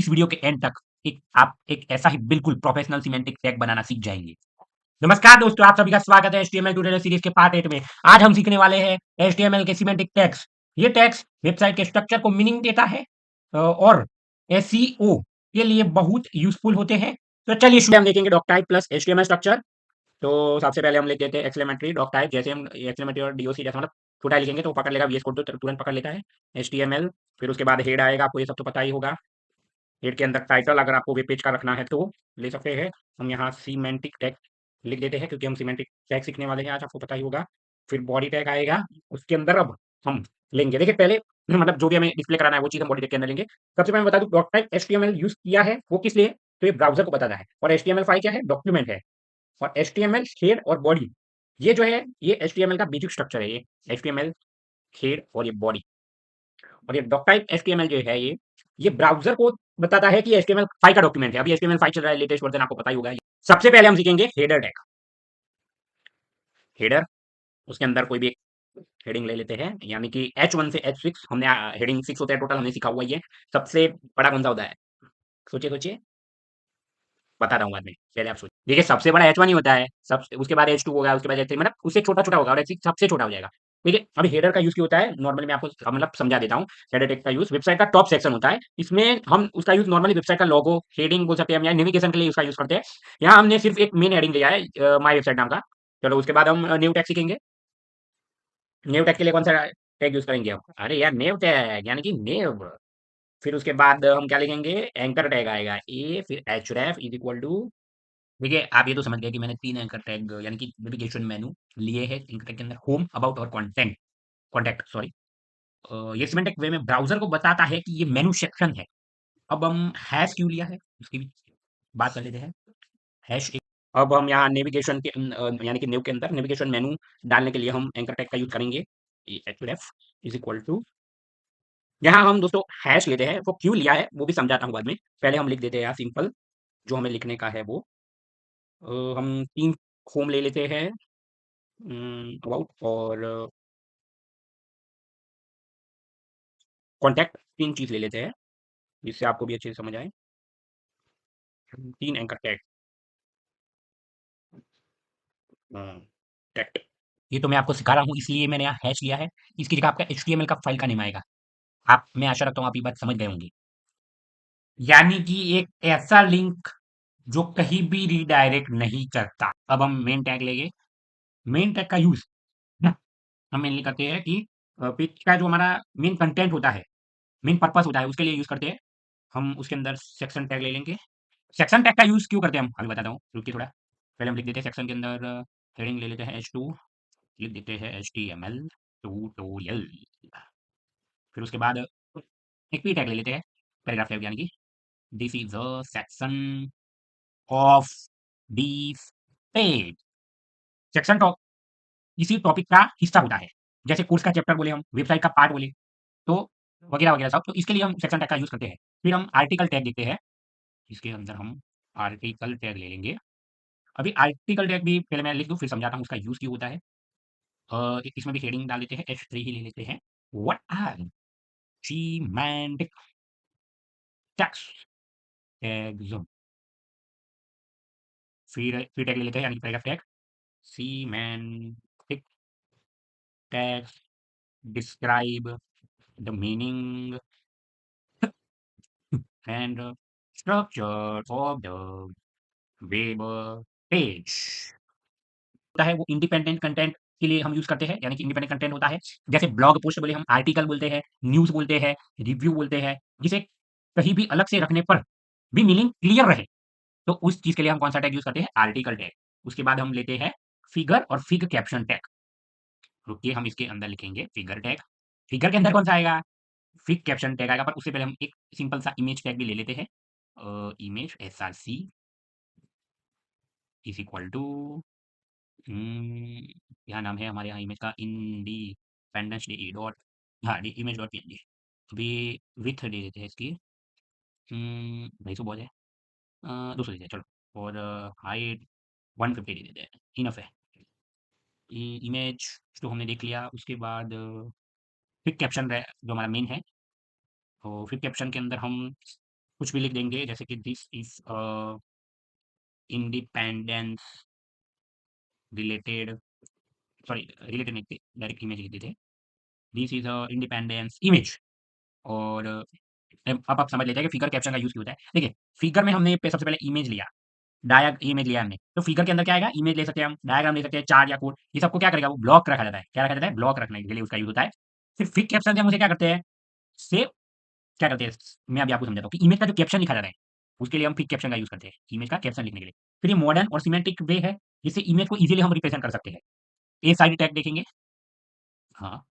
इस वीडियो के एंड तक आप एक ऐसा ही बिल्कुल प्रोफेशनल सिमेंटिक टैग बनाना सीख जाएंगे। नमस्कार दोस्तों, आप सभी का स्वागत है HTML ट्यूटोरियल सीरीज के पार्ट 8 में। आज हम सीखने वाले हैं HTML के सिमेंटिक टैग्स। ये टैग्स वेबसाइट के स्ट्रक्चर को मीनिंग देता है और SEO के लिए बहुत यूजफुल होते हैं। तो चलिए शुरू हम देखेंगे doc type plus HTML structure. तो सबसे पहले हम लिख देते हैं एक्सक्लेमेटरी डॉक टाइप। जैसे हम एक्सक्लेमेटरी और डीओसी जैसा मतलब छोटा लिखेंगे तो वो पकड़ लेगा, VS कोड तो तुरंत पकड़ लेता है। HTML, फिर उसके बाद हेड आएगा, आपको ये सब तो पता ही होगा। हेड के अंदर टाइटल अगर आपको वेब पेज का रखना है तो ले सकते हैं। हम यहाँ सीमेंटिक टैग लिख देते हैं क्योंकि हम सीमेंटिक टैग सीखने वाले हैं आज, आपको पता ही होगा। फिर बॉडी टैग आएगा, उसके अंदर अब हम लेंगे, देखिए पहले मतलब जो भी हमें डिस्प्ले कराना है वो चीज़ हम बॉडी टैग के अंदर लेंगे। सबसे पहले मैं बता दूं डॉट टाइप HTML यूज किया है वो किस लिए, तो ये ब्राउजर को बताता है। और HTML5 क्या है, डॉक्यूमेंट है। और HTML हेड और बॉडी, ये जो है ये HTML का बेसिक स्ट्रक्चर है। ये HTML हेड और ये बॉडी और ये डॉक टाइप HTML जो है ये ब्राउजर को बताता है कि HTML5 का डॉक्यूमेंट है। अभी HTML5 चल रहा है, लेटेस्ट वर्जन, आपको पता ही होगा। सबसे पहले हम सीखेंगे हेडर टैग। हेडर, उसके अंदर कोई भी एक हेडिंग ले लेते हैं, यानी कि H1 से H6। हमने हेडिंग 6 होता है टोटल, हमने सीखा हुआ ये। सबसे बड़ा कौन सा होता है, सोचिए सोचिए, बताता हूँ बाद में, पहले आप सोचिए। देखिए सबसे बड़ा H1 ही होता है, सब उसके बाद H2 होगा, उसके बाद H3, मतलब उससे छोटा छोटा होगा और H6 सबसे छोटा हो जाएगा। देखिए अभी हेडर का यूज क्या होता है, नॉर्मली मैं आपको मतलब समझा देता हूँ। हेडर टैग का यूज वेबसाइट का टॉप सेक्शन होता है, इसमें हम उसका यूज नॉर्मली वेबसाइट का लोगो, हेडिंग बोल सकते हैं हम, या नेविगेशन के लिए उसका यूज करते हैं। यहाँ हमने सिर्फ एक मेन हेडिंग लिया है, माय वेबसाइट नाम का। चलो उसके बाद हम न्यू टैग सीखेंगे। न्यू टैग के लिए कौन सा टैग यूज करेंगे हम, अरे यार नेव टैग, यानी कि नेव। फिर उसके बाद हम क्या लिखेंगे, एंकर टैग आएगा ए, फिर href इज इक्वल टू। देखिए आप ये तो समझ गए कि मैंने 3 एंकर टैग यानी कि नेविगेशन मेनू लिए हैं। एंकर टैग के अंदर होम, अबाउट और कंटेंट, कॉन्टैक्ट सॉरी। ये सिमेंटिक वे में ब्राउज़र को बताता है कि ये मेनू सेक्शन है। अब हम हैश क्यों लिया है उसकी भी बात कर लेते हैं। हैश एक, अब हम यहाँ नेविगेशन के यानी कि नेव के अंदर नेविगेशन मेनू डालने के लिए हम एंकर टैग का यूज़ करेंगे। href इज इक्वल टू, यहाँ हम दोस्तों हैश लेते हैं, वो क्यों लिया है वो भी समझाता हूँ बाद में। पहले हम लिख देते हैं यहाँ सिंपल जो हमें लिखने का है वो। हम 3 होम ले लेते हैं, अबाउट और कॉन्टैक्ट, 3 चीज़ ले लेते हैं जिससे आपको भी अच्छे से समझ आए। 3 एंकर टैग, टैग। ये तो मैं आपको सिखा रहा हूँ इसलिए मैंने यहाँ हैश लिया है। इसकी जगह आपका HTML का फाइल का नेम आएगा। आप, मैं आशा रखता हूँ आप ये बात समझ गए होंगे। यानी कि एक ऐसा लिंक जो कहीं भी रीडायरेक्ट नहीं करता। अब हम मेन टैग लेंगे। मेन टैग का यूज़ हम मेनली करते हैं कि पेज का जो हमारा मेन कंटेंट होता है, मेन पर्पस होता है, उसके लिए यूज़ करते हैं। हम उसके अंदर सेक्शन टैग ले लेंगे। सेक्शन टैग का यूज़ क्यों करते हैं हम, अभी बताता हूँ, रुकिए थोड़ा। पहले हम लिख देते हैं सेक्शन के अंदर हेडिंग ले लेते हैं H2, लिख देते हैं HTML ट्यूटोरियल। फिर उसके बाद एक पी टैग ले लेते हैं, पैराग्राफ टैग, यानी कि this is a section of this page. Section top किसी टॉपिक का हिस्सा होता है, जैसे कोर्स का चैप्टर बोले, हम वेबसाइट का पार्ट बोले, तो वगैरह वगैरह सब। तो इसके लिए हम सेक्शन टैग का यूज़ करते हैं। फिर हम आर्टिकल टैग देते हैं, इसके अंदर हम आर्टिकल टैग ले लेंगे। अभी आर्टिकल टैग भी पहले मैं लिख दूँ फिर समझाता हूँ उसका यूज़ क्यों होता है। इसमें भी हेडिंग डाल देते हैं, H3 ही ले लेते हैं। What are semantic tags, tags. फिर टैग ले लेते हैं, यानी कि paragraph tag. semantic tags describe the meaning and structure of the web page. होता है वो इंडिपेंडेंट कंटेंट के लिए हम यूज़ करते हैं, यानी कि इंडिपेंडेंट कंटेंट होता है। जैसे ब्लॉग पोस्ट बोले, हम आर्टिकल बोलते हैं, न्यूज़ बोलते हैं, रिव्यू बोलते हैं, जिसे कहीं भी अलग से रखने पर भी मीनिंग क्लियर रहे। तो उस चीज़ के लिए हम कौन-सा टैग यूज़ करते हैं, आर्टिकल टैग। उसके बाद हम लेते हैं फिगर और फिग कैप्शन टैग। रुकिए हम इसके अंदर लिखेंगे फिगर टैग। फिगर के अंदर कौन-सा आएगा, फिग कैप्शन टैग आएगा, पर उससे पहले हम एक सिंपल सा इमेज टैग भी ले लेते हैं। Image src is equal to, क्या नाम है हमारे यहाँ इमेज का, इंडिपेंडेंस डे डॉट, हाँ इमेज डॉट png। अभी विथ दे देते हैं इसकी, 250 बहुत है, 200 देते हैं चलो। और हाइट 150 दे देते हैं, इनफ है। इमेज तो हमने देख लिया। उसके बाद फिर कैप्शन जो हमारा मेन है, तो फिर कैप्शन के अंदर हम कुछ भी लिख देंगे जैसे कि this is independence related, sorry related नहीं थे, डायरेक्ट इमेज लिख देते हैं। This is independence image. और अब आप समझ लेते हैं कि फिगर कैप्शन का यूज क्यों होता है। देखिए फिगर में हमने सबसे पहले इमेज लिया, डायग इमेज लिया हमने, तो फिगर के अंदर क्या आएगा, इमेज ले सकते हैं हम, डायग्राम ले सकते हैं, चार्ट या कोड, ये सबको क्या करेगा वो ब्लॉक रखा जाता है। क्या रखा जाता है, ब्लॉक रखने के लिए उसका यूज होता है। फिर फिक कैप्शन हम उसे क्या करते हैं, सेव, क्या करते हैं, मैं अभी आपको समझाता हूँ कि इमेज का जो कैप्शन लिखा जाता है उसके लिए हम फिक कैप्शन का यूज करते हैं, इमेज का कैप्शन लिखने के लिए। फिर ये मॉडर्न और सिमेंटिक वे है जिससे इमेज को इजीली हम रिप्रेजेंट कर सकते हैं। ए साइड टैग देखेंगे, हाँ,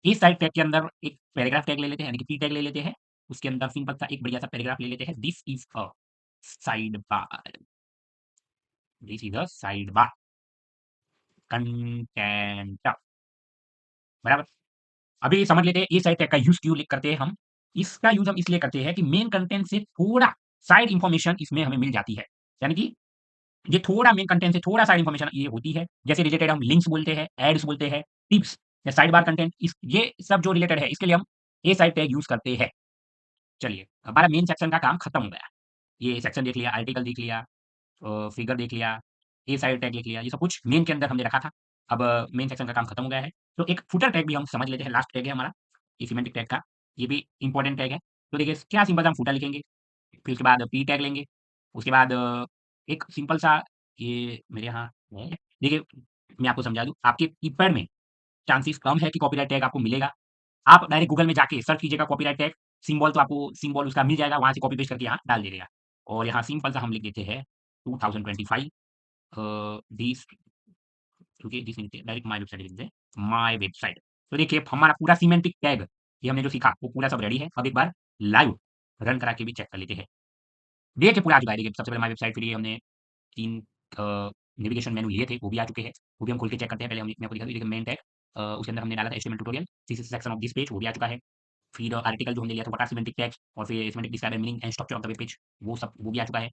ए साइड टैग के अंदर एक पैराग्राफ टैग ले लेते हैं, यानी कि पी टैग ले लेते हैं। उसके अंदर सिंपल सा एक बढ़िया सा पैराग्राफ ले लेते हैं, this is a side bar, this is a side bar content, बराबर। अभी समझ लेते हैं ए साइड टैग का यूज क्यों करते हैं हम। इसका यूज हम इसलिए करते हैं कि मेन कंटेंट से थोड़ा साइड इंफॉर्मेशन इसमें हमें मिल जाती है, यानी कि ये थोड़ा मेन कंटेंट से थोड़ा साइड इंफॉर्मेशन ये होती है। जैसे रिलेटेड हम लिंक्स बोलते हैं, एड्स बोलते हैं, टिप्स या साइड बार कंटेंट, इस ये सब जो रिलेटेड है इसके लिए हम ए साइड टैग यूज करते हैं। चलिए हमारा मेन सेक्शन का काम खत्म हो गया। ये सेक्शन देख लिया, आर्टिकल देख लिया, फिगर देख लिया, ए साइड टैग लिख लिया, ये सब कुछ मेन के अंदर हमने रखा था। अब मेन सेक्शन का काम खत्म हो गया है, तो एक फुटर टैग भी हम समझ लेते हैं, लास्ट टैग है हमारा ये सिमेंटिक टैग का, ये भी इंपॉर्टेंट टैग है। तो देखिए क्या सिंपल सा हम फुटर लिखेंगे, फिर उसके बाद पी टैग लेंगे, उसके बाद एक सिंपल सा, ये मेरे यहाँ है, देखिए मैं आपको समझा दूँ, आपके कीपैड में चांसेस कम है कि कॉपीराइट टैग आपको मिलेगा। आप डायरेक्ट गूगल में जाके सर्च कीजिएगा कॉपीराइट टैग, सिंबल तो आपको सिंबल उसका मिल जाएगा, वहाँ से कॉपी पेस्ट करके यहाँ डाल दीजिएगा। और यहाँ सिंपल सा हम लिख देते हैं 2025 दिस, क्योंकि दिस नहीं डायरेक्ट माय वेबसाइट लिख देते हैं, माय वेबसाइट। तो देखिए हमारा पूरा सिमेंटिक टैग ये हमने जो सीखा वो पूरा सब रेडी है। अब एक बार लाइव रन करा के भी चेक कर लेते हैं। देखिए पूरा आ चुका है, देखिए सबसे पहले माय वेबसाइट, फिर ये हमने 3 नेविगेशन मेनू लिए थे, वो भी आ चुके हैं। वो भी हम खोल के चेक करते हैं। पहले हम मैं आपको दिखा दूँ, देखिए मेन टैग उसके अंदर हमने डाला था HTML tutorial, this is section of this page, वो भी आ चुका है। फिर आर्टिकल जो हमने लिया था व्हाट आर सिमेंटिक टैग्स, और फिर semantic describe and meaning and structure of the web page, वो सब वो भी आ चुका है,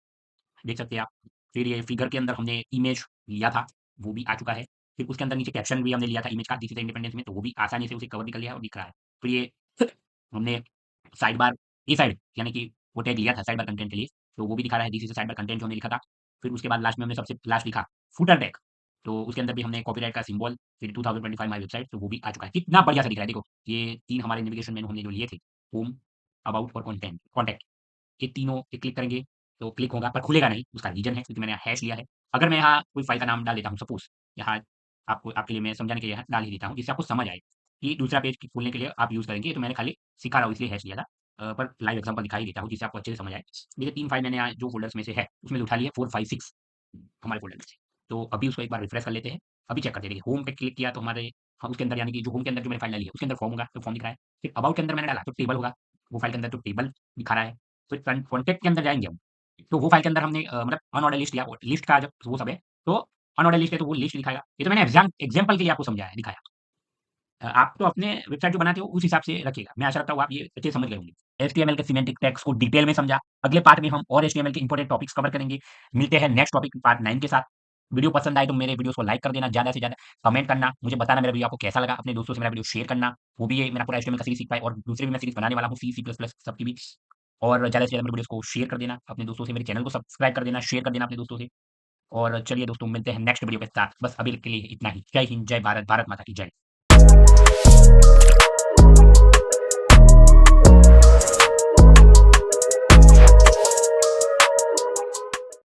देख सकते हैं आप। फिर ये फिगर के अंदर हमने इमेज लिया था, वो भी आ चुका है। फिर उसके अंदर नीचे कैप्शन भी हमने लिया था इमेज का, दिस इज इंडिपेंडेंस में, तो वो भी आसानी से उसे कवर भी कर लिया है और दिख रहा है। फिर ये हमने साइड बार, ए साइड यानी कि वो टैग लिया था साइड बार कंटेंट के लिए, तो वो भी दिखा रहा है, this is side bar content जो हमने लिखा था। फिर उसके बाद लास्ट में हमने सबसे लास्ट लिखा फुटर टैग, तो उसके अंदर भी हमने कॉपीराइट का सिंबल, फिर 2025 माय वेबसाइट, तो वो भी आ चुका है। कितना बढ़िया से दिख रहा है, देखो ये 3 हमारे नेविगेशन मेनू हमने जो लिए थे, होम, अबाउट और कंटेंट कॉन्टैक्ट, ये तीनों पे क्लिक करेंगे तो क्लिक होगा पर खुलेगा नहीं, उसका रीज़न है क्योंकि मैंने हैश लिया है। अगर मैं यहाँ कोई फ़ाइल का नाम डाल देता हूँ सपोज़, यहाँ आपको आपके लिए मैं समझाने के लिए यहाँ डाल ही देता हूँ जिससे आपको समझ आए कि दूसरा पेज खोलने के लिए आप यूज़ करेंगे, तो मैंने खाली सिखा रहा हूँ इसलिए हैश लिया था। पर लाइव एग्ज़ाम्पल दिखा ही देता हूँ जिससे आपको अच्छे से समझ आए। देखिए 3 फ़ाइल मैंने यहाँ जो फ़ोल्डर्स में से है, उसमें से उठा लिए 4, 5, 6 हमारे फ़ोल्डर में से। तो अभी उसको एक बार रिफ्रेश कर लेते हैं। अभी चेक करते हैं, देखिए होम पे क्लिक किया तो हमारे हाँ, उसके अंदर यानी कि जो होम के अंदर जो मैंने फ़ाइल डाली है उसके अंदर फॉर्म होगा, तो फॉर्म दिख रहा है। फिर अबाउट के अंदर मैंने डाला तो टेबल होगा, वो फ़ाइल के अंदर तो टेबल दिखा रहा है। फिर कॉन्टैक्ट के अंदर जाएँगे हम, तो वो फ़ाइल के अंदर हमने मतलब अनऑर्डर लिस्ट या लिस्ट का जब वो सब है, तो अनऑर्डर लिस्ट है तो वो लिस्ट दिखाएगा। ये तो मैंने एग्ज़ाम्पल के लिए आपको समझाया, दिखाया। आप तो अपने वेबसाइट जो बनाते हो उस हिसाब से रखिएगा। मैं आशा रखता हूँ आप ये अच्छे से समझ गए होंगे। एचटीएमएल के सिमेंटिक टैग्स को डिटेल में समझा। अगले पार्ट में हम और एचटीएमएल के इंपोर्टेंट टॉपिक्स कवर करेंगे। मिलते हैं नेक्स्ट टॉपिक पार्ट 9 के साथ। वीडियो पसंद आए तो मेरे वीडियोज़ को लाइक कर देना, ज़्यादा से ज़्यादा कमेंट करना, मुझे बताना मेरा वीडियो आपको कैसा लगा, अपने दोस्तों से मेरा वीडियो शेयर करना। वो भी ये मेरा पूरा एचटीएमएल का सीरीज़ सीख पाए, और दूसरे भी मैं सीरीज़ बनाने वाला हूँ सी, सी प्लस प्लस सबकी भी। और ज़्यादा से ज़्यादा मेरे वीडियोज़ को शेयर कर देना अपने दोस्तों से, मेरे चैनल को सब्सक्राइब कर देना, शेयर कर देना अपने दोस्तों से। और चलिए दोस्तों मिलते हैं नेक्स्ट वीडियो के साथ। बस अभी के लिए इतना ही। जय हिंद, जय भारत, भारत माता की जय।